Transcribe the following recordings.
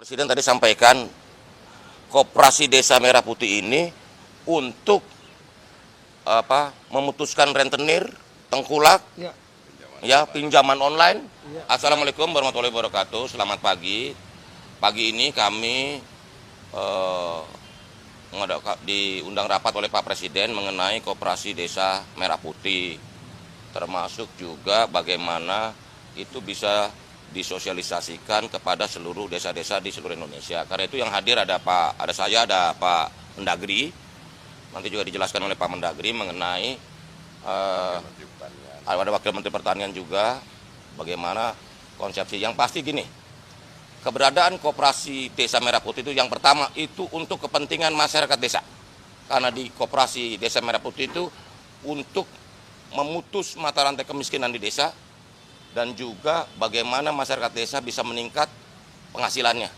Presiden tadi sampaikan Koperasi Desa Merah Putih ini untuk memutuskan rentenir, tengkulak, pinjaman online. Assalamualaikum warahmatullahi wabarakatuh. Selamat pagi. Pagi ini kami diundang rapat oleh Pak Presiden mengenai Koperasi Desa Merah Putih, termasuk juga bagaimana itu bisa disosialisasikan kepada seluruh desa-desa di seluruh Indonesia. Karena itu yang hadir ada saya, ada Pak Mendagri. Nanti juga dijelaskan oleh Pak Mendagri mengenai ada Wakil Menteri Pertanian juga, bagaimana konsepsi. Yang pasti gini, keberadaan Koperasi Desa Merah Putih itu yang pertama itu untuk kepentingan masyarakat desa. Karena di Koperasi Desa Merah Putih itu untuk memutus mata rantai kemiskinan di desa, dan juga bagaimana masyarakat desa bisa meningkat penghasilannya.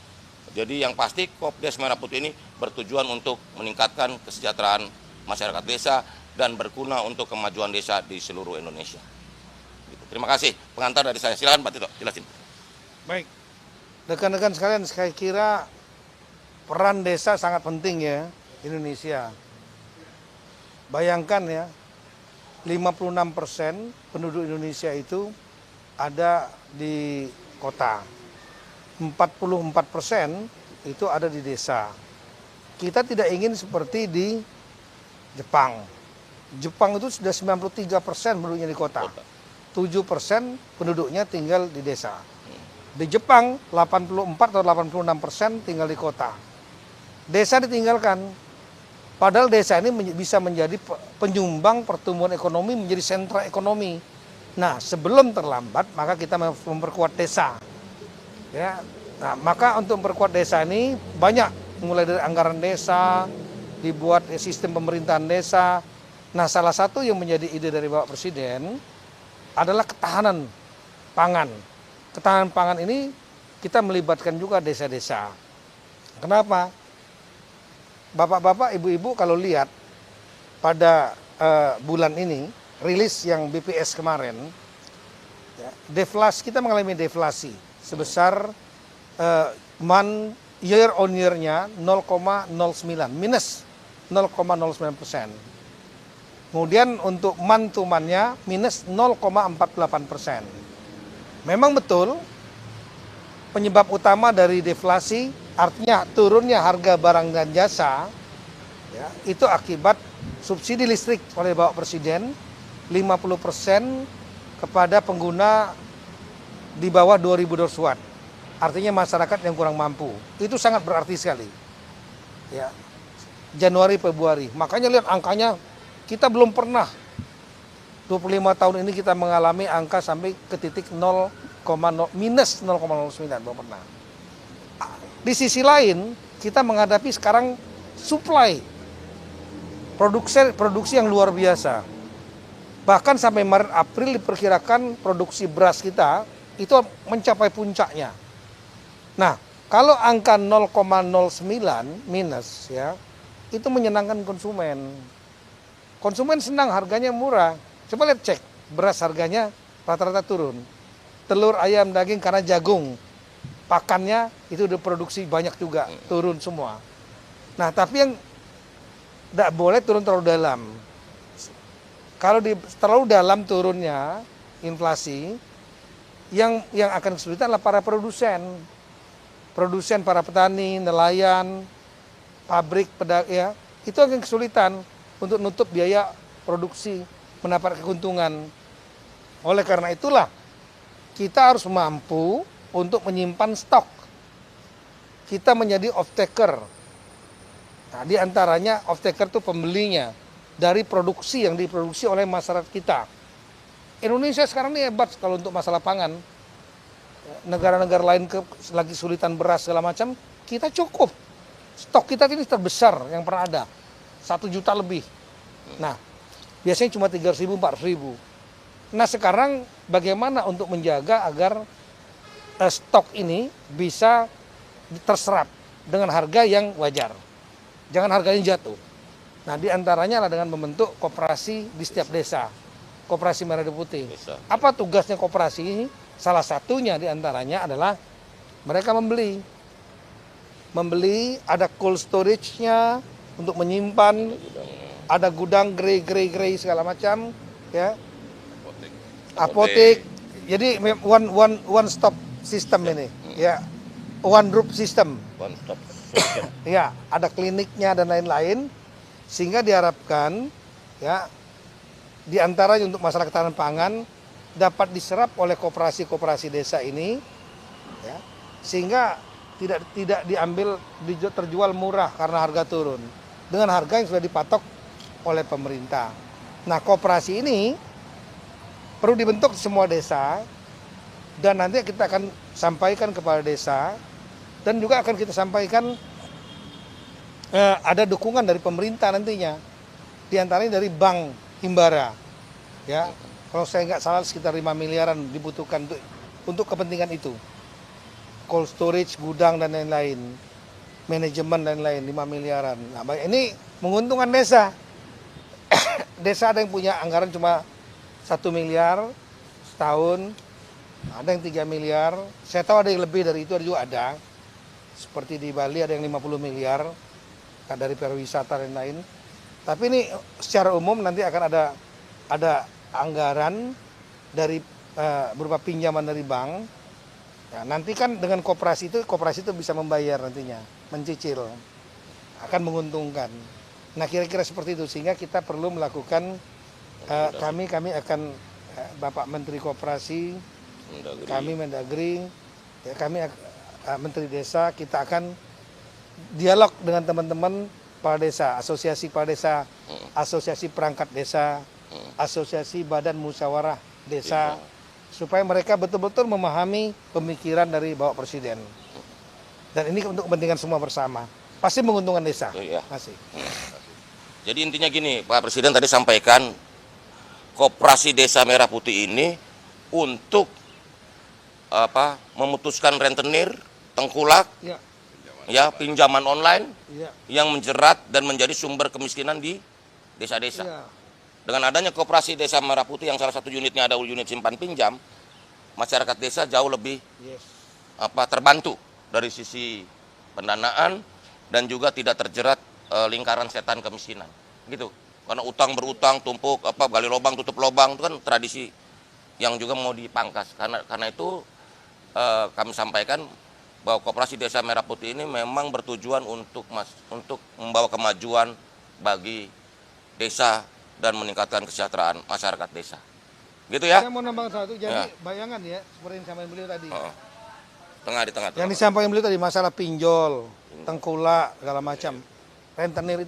Jadi yang pasti Kopdes Merah Putih ini bertujuan untuk meningkatkan kesejahteraan masyarakat desa dan berguna untuk kemajuan desa di seluruh Indonesia. Terima kasih. Pengantar dari saya. Silakan Pak Tito, jelasin. Baik, rekan-rekan sekalian, saya kira peran desa sangat penting ya di Indonesia. Bayangkan ya, 56% penduduk Indonesia itu ada di kota, 44% itu ada di desa. Kita tidak ingin seperti di Jepang. Jepang itu sudah 93% penduduknya di kota, 7% penduduknya tinggal di desa. Di Jepang 84 atau 86% tinggal di kota. Desa ditinggalkan. Padahal desa ini bisa menjadi penyumbang pertumbuhan ekonomi, menjadi sentra ekonomi. Nah, sebelum terlambat, maka kita memperkuat desa. Ya, nah, maka untuk memperkuat desa ini banyak, mulai dari anggaran desa, dibuat sistem pemerintahan desa. Nah, salah satu yang menjadi ide dari Bapak Presiden adalah ketahanan pangan. Ketahanan pangan ini kita melibatkan juga desa-desa. Kenapa? Bapak-bapak, ibu-ibu kalau lihat pada bulan ini, rilis yang BPS kemarin, ya, deflasi, kita mengalami deflasi sebesar year on year-nya 0,09, minus 0,09%. Kemudian untuk month to month-nya minus 0,48%. Memang betul penyebab utama dari deflasi, artinya turunnya harga barang dan jasa, ya, itu akibat subsidi listrik oleh Bapak Presiden 50% kepada pengguna di bawah 2000 watt. Artinya masyarakat yang kurang mampu. Itu sangat berarti sekali. Ya. Januari, Februari. Makanya lihat angkanya, kita belum pernah 25 tahun ini kita mengalami angka sampai ke titik minus 0,09, belum pernah. Di sisi lain, kita menghadapi sekarang supply produksi yang luar biasa. Bahkan sampai Maret April diperkirakan produksi beras kita itu mencapai puncaknya. Nah, kalau angka 0,09 minus ya, itu menyenangkan konsumen. Konsumen senang, harganya murah. Coba lihat cek, beras harganya rata-rata turun. Telur, ayam, daging karena jagung, pakannya itu diproduksi banyak juga, turun semua. Nah, tapi yang tidak boleh turun terlalu dalam. Kalau terlalu dalam turunnya inflasi, yang akan kesulitan adalah para produsen. Produsen, para petani, nelayan, pabrik, pedagang, ya, itu akan kesulitan untuk nutup biaya produksi, mendapat keuntungan. Oleh karena itulah, kita harus mampu untuk menyimpan stok. Kita menjadi off-taker. Nah, di antaranya off-taker itu pembelinya dari produksi yang diproduksi oleh masyarakat kita. Indonesia sekarang ini hebat kalau untuk masalah pangan. Negara-negara lain lagi sulitan beras segala macam, kita cukup. Stok kita ini terbesar yang pernah ada, 1 juta lebih. Nah, biasanya cuma 300.000, 400.000. Nah, sekarang bagaimana untuk menjaga agar stok ini bisa terserap dengan harga yang wajar. Jangan harganya jatuh. Nah, di antaranya adalah dengan membentuk koperasi di setiap desa. Koperasi Merah Putih. Apa tugasnya koperasi ini? Salah satunya di antaranya adalah mereka membeli. membeli, ada cold storage-nya untuk menyimpan, ada gudang grey segala macam, ya. Apotek. Jadi one stop system ini, ya. One roof system. One stop. Ya, ada kliniknya dan lain-lain, sehingga diharapkan, ya, di antaranya untuk masalah ketahanan pangan dapat diserap oleh koperasi-koperasi desa ini, ya, sehingga tidak diambil terjual murah karena harga turun dengan harga yang sudah dipatok oleh pemerintah. Nah, koperasi ini perlu dibentuk di semua desa dan nanti kita akan sampaikan kepada desa dan juga akan kita sampaikan ada dukungan dari pemerintah nantinya, di antaranya dari Bank Himbara, ya. Kalau saya nggak salah sekitar 5 miliaran dibutuhkan untuk kepentingan itu. Cold storage, gudang dan lain-lain, manajemen dan lain-lain 5 miliaran. Nah, ini menguntungkan desa. Desa ada yang punya anggaran cuma 1 miliar setahun, ada yang 3 miliar. Saya tahu ada yang lebih dari itu juga ada. Seperti di Bali ada yang 50 miliar dari pariwisata dan lain. Tapi ini secara umum nanti akan ada anggaran dari berupa pinjaman dari bank. Ya, nanti kan dengan koperasi itu bisa membayar nantinya, mencicil, akan menguntungkan. Nah, kira-kira seperti itu, sehingga kita perlu melakukan kami akan Bapak Menteri Koperasi, kami Mendagri, ya, kami Menteri Desa, kita akan dialog dengan teman-teman kepala desa, asosiasi kepala desa, asosiasi perangkat desa, asosiasi badan musyawarah desa, supaya mereka betul-betul memahami pemikiran dari Bapak Presiden. Dan ini untuk kepentingan semua bersama. Pasti menguntungkan desa. Iya. Masih. Jadi intinya gini, Pak Presiden tadi sampaikan Koperasi Desa Merah Putih ini untuk memutuskan rentenir, tengkulak, ya, pinjaman online yang menjerat dan menjadi sumber kemiskinan di desa-desa. Dengan adanya Koperasi Desa Merah Putih yang salah satu unitnya ada unit simpan pinjam, masyarakat desa jauh lebih terbantu dari sisi pendanaan dan juga tidak terjerat lingkaran setan kemiskinan. Gitu. Karena utang berutang, tumpuk, gali lubang, tutup lubang, itu kan tradisi yang juga mau dipangkas. Karena itu kami sampaikan bahwa Koperasi Desa Merah Putih ini memang bertujuan untuk membawa kemajuan bagi desa dan meningkatkan kesejahteraan masyarakat desa. Gitu ya? Saya mau nambah satu, jadi bayangan ya, seperti yang disampaikan beliau tadi. Di tengah. Yang disampaikan beliau tadi, masalah pinjol, tengkulak, segala macam. Rentenir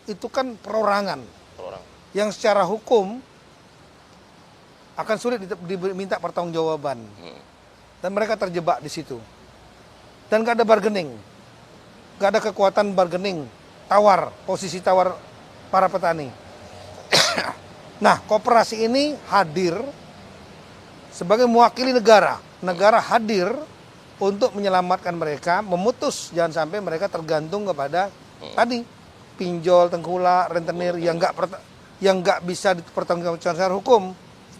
itu kan perorangan. Yang secara hukum akan sulit diminta pertanggungjawaban. Dan mereka terjebak di situ. Dan nggak ada bargaining. Nggak ada kekuatan bargaining, posisi tawar para petani. Nah, koperasi ini hadir sebagai mewakili negara. Negara hadir untuk menyelamatkan mereka, memutus jangan sampai mereka tergantung kepada tadi pinjol, tengkulak, rentenir yang nggak bisa dipertanggungjawabkan secara hukum.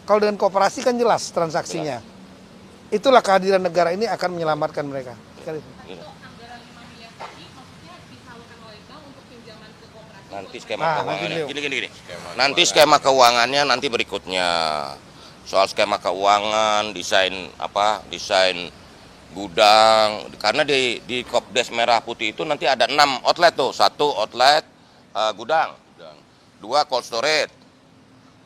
Kalau dengan koperasi kan jelas transaksinya. Itulah kehadiran negara ini akan menyelamatkan mereka. Nanti skema keuangannya gini. Nanti skema keuangannya nanti berikutnya. Soal skema keuangan, desain gudang. Karena di Kopdes Merah Putih itu nanti ada 6 outlet tuh. 1 outlet gudang. 2 cold storage.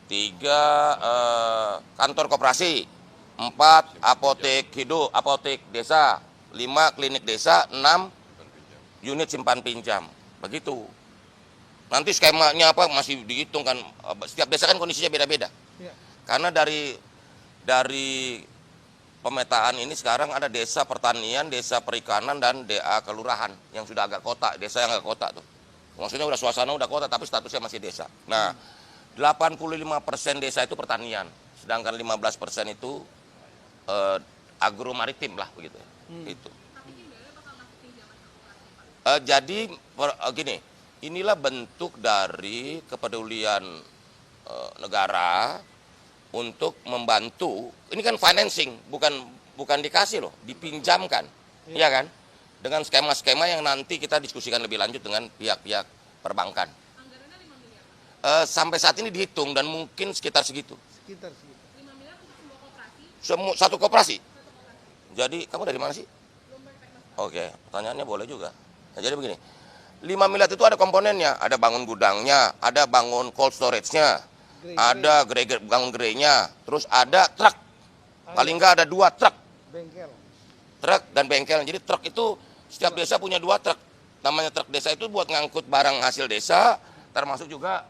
3 kantor koperasi. 4 apotek hidup, apotek desa. 5 klinik desa. 6 unit simpan pinjam. Begitu. Nanti skemanya masih dihitung kan, setiap desa kan kondisinya beda-beda. Karena dari pemetaan ini sekarang ada desa pertanian, desa perikanan, dan DA kelurahan yang sudah agak kota, desa yang agak kota tuh. Maksudnya udah suasana udah kota tapi statusnya masih desa. Nah, 85% desa itu pertanian, sedangkan 15% itu agro maritim lah begitu. Itu. Jadi gini. Inilah bentuk dari kepedulian negara untuk membantu. Ini kan financing, bukan dikasih loh, dipinjamkan, ya kan? dengan skema-skema yang nanti kita diskusikan lebih lanjut dengan pihak-pihak perbankan. Anggarannya 5 miliar. Sampai saat ini dihitung dan mungkin sekitar segitu. Sekitar segitu. 5 miliar untuk semua koperasi. Satu koperasi. Jadi kamu dari mana sih? Belum Mas. Oke, pertanyaannya boleh juga. Nah, jadi begini, 5 miliar itu ada komponennya, ada bangun gudangnya, ada bangun cold storage-nya, ada bangun gerainya, terus ada truk. Paling nggak ada 2 truk. Bengkel. Truk dan bengkel. Jadi truk itu setiap desa punya 2 truk. Namanya truk desa itu buat ngangkut barang hasil desa, termasuk juga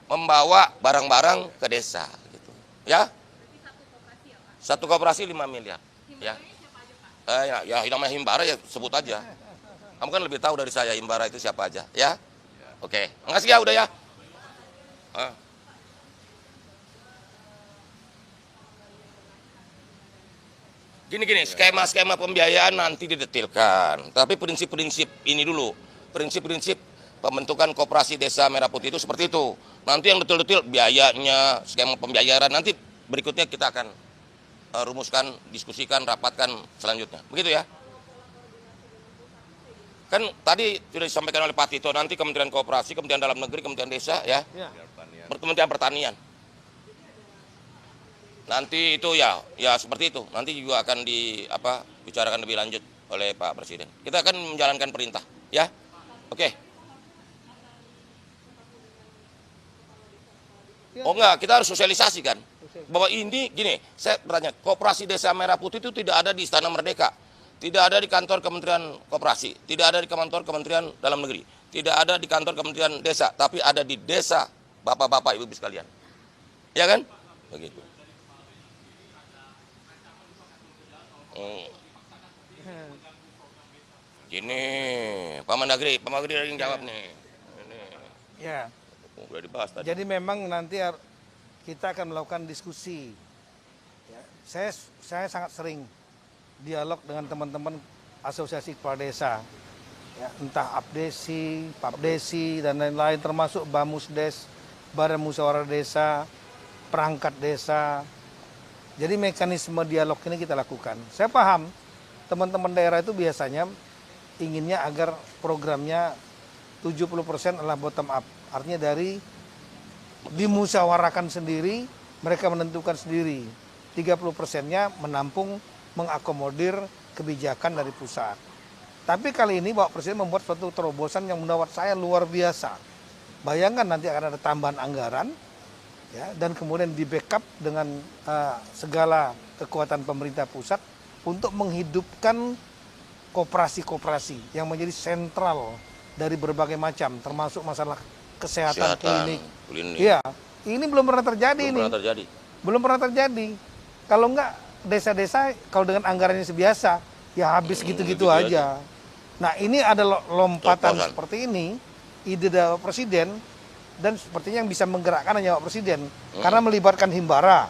membawa barang-barang ke desa. Gitu. Ya? Berarti satu koperasi ya Pak? Satu koperasi 5 miliar. Ya. Himbaranya siapa aja Pak? Ya namanya Himbara ya sebut aja. Kamu kan lebih tahu dari saya Himbara itu siapa aja, ya? Oke, makasih ya udah ya. Gini, skema-skema pembiayaan nanti didetilkan. Tapi prinsip-prinsip ini dulu, prinsip-prinsip pembentukan koperasi desa Merah Putih itu seperti itu. Nanti yang detail-detail biayanya, skema pembiayaan nanti berikutnya kita akan rumuskan, diskusikan, rapatkan selanjutnya. Begitu ya. Kan tadi sudah disampaikan oleh Pak Tito, nanti Kementerian Koperasi, Kementerian Dalam Negeri, Kementerian Desa ya, Kementerian Pertanian. Nanti itu ya seperti itu. Nanti juga akan dibicarakan lebih lanjut oleh Pak Presiden. Kita akan menjalankan perintah, ya. Oke. Oh enggak, kita harus sosialisasikan. Bahwa ini gini, saya bertanya, Koperasi Desa Merah Putih itu tidak ada di Istana Merdeka. Tidak ada di kantor Kementerian Koperasi, tidak ada di kantor Kementerian Dalam Negeri, tidak ada di kantor Kementerian Desa, tapi ada di desa Bapak-bapak, Ibu-ibu sekalian. Ya kan? Begitu. Gini, Pak Mendagri lagi jawab nih. Ini. Ya. Udah dibahas tadi. Jadi memang nanti kita akan melakukan diskusi. Ya, saya sangat sering dialog dengan teman-teman asosiasi kepala desa. Ya, entah Abdesi, Papdesi, dan lain-lain termasuk Bamusdes, Badan Musyawarah Desa, perangkat desa. Jadi mekanisme dialog ini kita lakukan. Saya paham teman-teman daerah itu biasanya inginnya agar programnya 70% adalah bottom up. Artinya dari dimusyawarakan sendiri, mereka menentukan sendiri. 30%-nya menampung, mengakomodir kebijakan dari pusat. Tapi kali ini Bapak Presiden membuat suatu terobosan yang menurut saya luar biasa. Bayangkan nanti akan ada tambahan anggaran, ya, dan kemudian di backup dengan segala kekuatan pemerintah pusat untuk menghidupkan koperasi-koperasi yang menjadi sentral dari berbagai macam, termasuk masalah kesehatan klinik. Iya, ini belum pernah terjadi. Belum pernah terjadi. Kalau enggak desa-desa kalau dengan anggarannya sebiasa, ya habis gitu-gitu aja. Nah, ini ada lompatan seperti ini, ide dari Presiden, dan sepertinya yang bisa menggerakkan hanya Pak Presiden, karena melibatkan Himbara.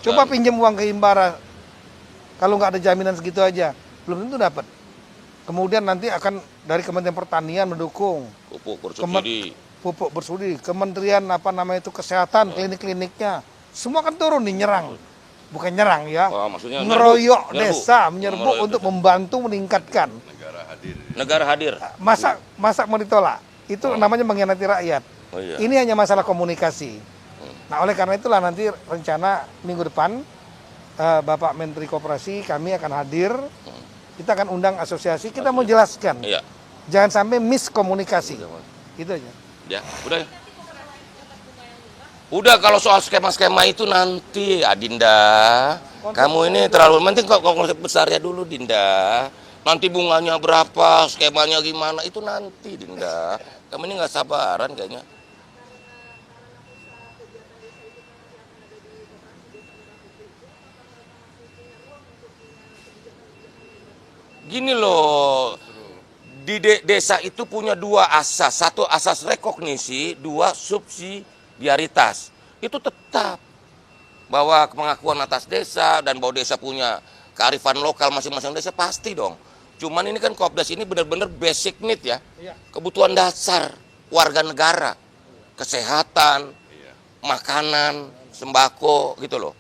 Coba pinjam uang ke Himbara, kalau nggak ada jaminan segitu aja, belum tentu dapat. Kemudian nanti akan dari Kementerian Pertanian mendukung, pupuk bersubsidi, Kementerian Kesehatan, klinik-kliniknya, semua kan turun nih nyerang. Bukan nyerang ya, ngeroyok desa, menyerbu untuk membantu meningkatkan. Negara hadir. Masa mau ditolak? Itu namanya mengkhianati rakyat. Oh, iya. Ini hanya masalah komunikasi. Nah, oleh karena itulah nanti rencana minggu depan Bapak Menteri Koperasi kami akan hadir. Kita akan undang asosiasi. Kita mau jelaskan. Iya. Jangan sampai miskomunikasi. Gitu aja. Ya, udah. Udah kalau soal skema-skema itu nanti, Dinda. Kamu ini terlalu penting kok konsep besarnya dulu, Dinda. Nanti bunganya berapa, skemanya gimana, itu nanti, Dinda. Kamu ini nggak sabaran kayaknya. Gini loh, di desa itu punya 2 asas. 1 asas rekognisi, 2 subsidiaritas. Itu tetap bahwa pengakuan atas desa dan bahwa desa punya kearifan lokal masing-masing desa pasti dong. Cuman ini kan Kopdas ini benar-benar basic need ya. Kebutuhan dasar warga negara. Kesehatan, makanan, sembako gitu loh.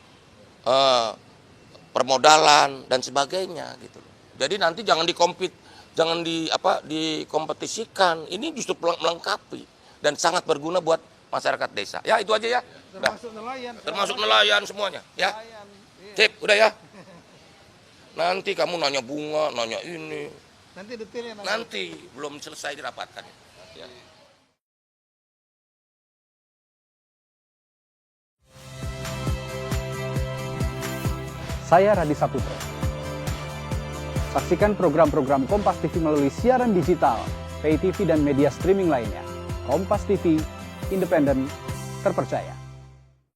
Permodalan dan sebagainya gitu loh. Jadi nanti jangan jangan dikompetisikan. Ini justru melengkapi dan sangat berguna buat masyarakat desa. Ya itu aja ya. Udah. Termasuk nelayan. Termasuk nelayan semuanya. Ya. Nelayan, iya. Sip, udah ya. Nanti kamu nanya bunga, nanya ini. Nanti detailnya Nanti belum selesai dirapatkan. Ya. Saya Radhi Saputro. Saksikan program-program Kompas TV melalui siaran digital, pay TV dan media streaming lainnya. Kompas TV, independen, terpercaya.